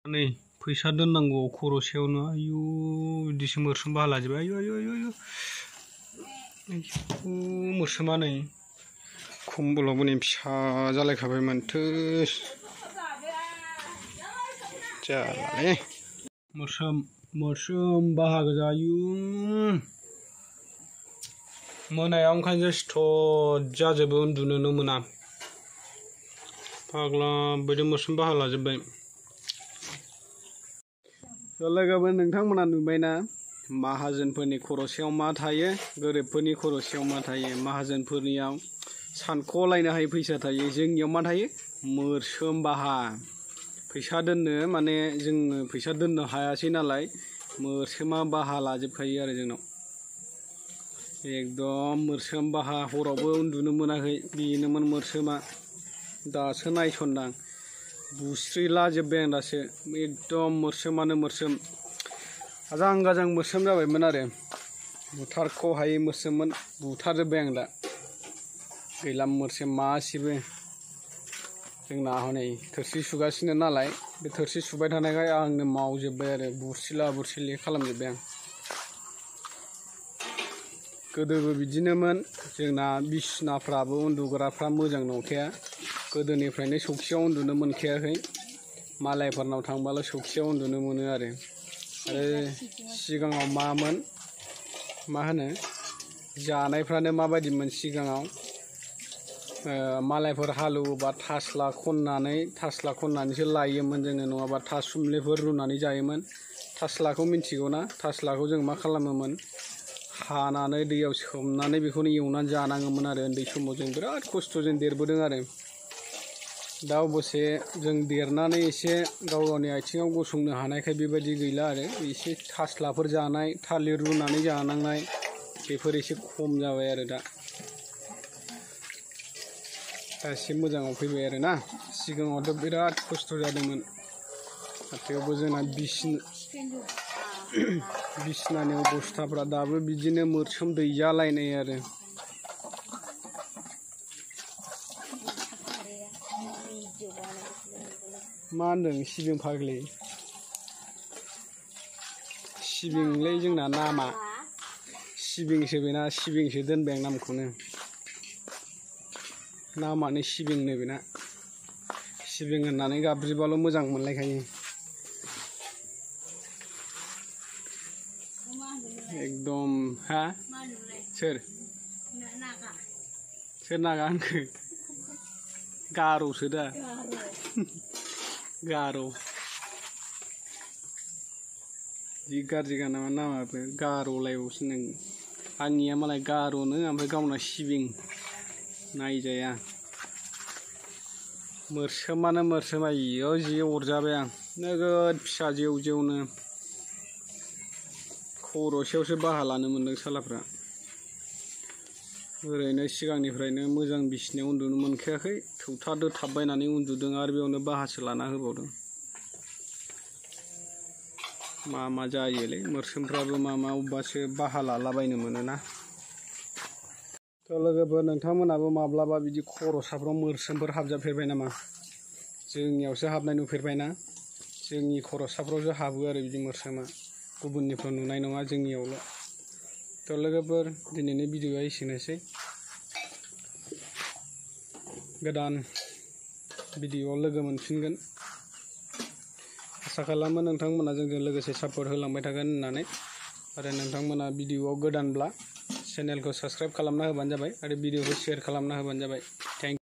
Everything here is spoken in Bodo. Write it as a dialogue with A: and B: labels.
A: नै फैसा दोननांगौ खर'सेयावनो आयु बिदिसो मोस्रोम बाहा लाजोबबाय आयु आयु आयु आयु मोस्रोमा नै खम्बलावबो नै फिसा जालायखाबायमोन थोस जालालै मोस्रोम बाहा गोजा आयु मोनायाव ओंखायनो स्टप जाजोबो उन्दुनोनो मोना फाग्ला बायदि मोस्रोम बाहा लाजोबबाय लोगोफोर नोंथांमोना नुबायना माहाजोनफोरनि खर'सेयाव मा थायो गोरिबफोरनि खर'सेयाव मा थायो माहाजोनफोरनियाव सानख'लायनो हायै फैसा थायो जोंनियाव मा थायो मोस्रोम बाहा फैसा दोननो माने जोङो फैसा दोननो हायासै नालाय मोस्रोमा बाहा लाजोबखायो आरो जोंनाव एकदम मोस्रोम बाहा हरावबो उन्दुनो मोनाखै बेनोमोन मोस्रोमा दासो नायसनदां बुस्रिलाजोब्बाय आं दासो एकदम मोस्रोमानो मोस्रोम आजां गाजां मोस्रोम जाबायमोन आरो बुथारख'हायै मोस्रोममोन बुथारजोब्बाय आं दा गैला मोस्रोम मासेबो जोंना हनै थोरसि सुगासिनो नालाय बे थोरसि सुबाय थानायखाय आंनो मावजोब्बाय आरो बुरसिला बुरसिलि खालामजोब्बाय आं गोदोबो बिदिनोमोन जोंना बिसनाफ्राबो उन्दुग्राफ्रा मोजां नंखाया गोदोनिफ्रायनो सौखियाव उन्दुनो मोनखायाखै मालायफोरनाव थांबाल' सौखियाव उन्दुनो मोनो आरो सिगाङाव मामोन मा होनो जानायफ्रानो माबायदिमोन सिगाङाव मालायफोर हालेवोबा थास्ला खननानैसो लायोमोन जोङो नङाबा थासुमलिफोर रुनानै जायोमोन थास्लाखौ मिन्थिगौना थास्लाखौ जों मा खालामोमोन हानानै दैयाव सोमनानै बेखौनो एवनानै जानाङोमोन आरो उन्दै समाव जों बिराद खस्थ'जों देरबोदों आरो दा अबसे जों देरनानै एसे गाव गावनि आथिङाव गसंनो हानायखाय बेबायदि गैला आरो एसे थास्लाफोर जानाय थालिर रुनानै जानांनाय बेफोर एसे खम जाबाय आरो दा एसे मोजाङाव फैबाय आरो ना सिगाङावथ' बिराद खस्थ' जादोंमोन थेवबो जोंना बिसनानि अबस्थाफ्रा दाबो बिदिनो मोस्रोम दैजालायनाय आरो मा होनदों सिबिं फाग्लि सिबिंलै जोंना नामा सिबिंसो बेना सिबिंसो दोनबाय आं नामखौनो नामानो सिबिंनो बेना सिबिं होननानै गाबज्रिबाल' मोजां मोनलायखायो एकदम हा सोर नागा होनखो गार'सो दा गार' जि गाज्रिखा नामा नामाबो गार'लायबावसो नों आंनिया मालाय गार'नो ओमफ्राय गावना सिबिं नायजाया मोस्रोमानो मोस्रोम आयौ जि अरजाबाय आं नोगोद फिसा जेव जेवनो खर'सेयावसो बाहा लानो मोन्दों सालाफ्रा ओरैनो सिगांनिफ्रायनो मोजां बिसिनायाव उन्दुनो मोनखायाखै थौथा दोथाबबायनानै उन्दुदों आरो बेयावनो बाहासो लाना होबावदों मा जायोलै मोस्रोमफ्राबो मा अबबासो बाहा लालाबायनो मोनोना थ' लोगोफोर नोंथांमोनाबो माब्लाबा बिदि खर'साफ्राव मोस्रोमफोर हाबजाफेरबाय नामा जोंनियावसो हाबनाय नुफेरबायना जोंनि खर'साफ्रावसो हाबो आरो बिदि मोस्रोमा गुबुननिफ्राव नुनाय नङा जोंनियावल' थ' लोगोफोर दिनैनि भिडिअ'आ एसेनोसै गोदान भिडिअ'आव लोगो मोनफिनगोन आसा खालामो नोंथांमोना जोंजों लोगोसे सापर्ट होलांबाय थागोन होननानै आरो नोंथांमोना भिडिअ'आव गोदानब्ला चेनेलखौ साबस्क्राइब खालामना होबानो जाबाय आरो भिडिअ'खौ शेयार खालामना होबानो जाबाय थेंक इउ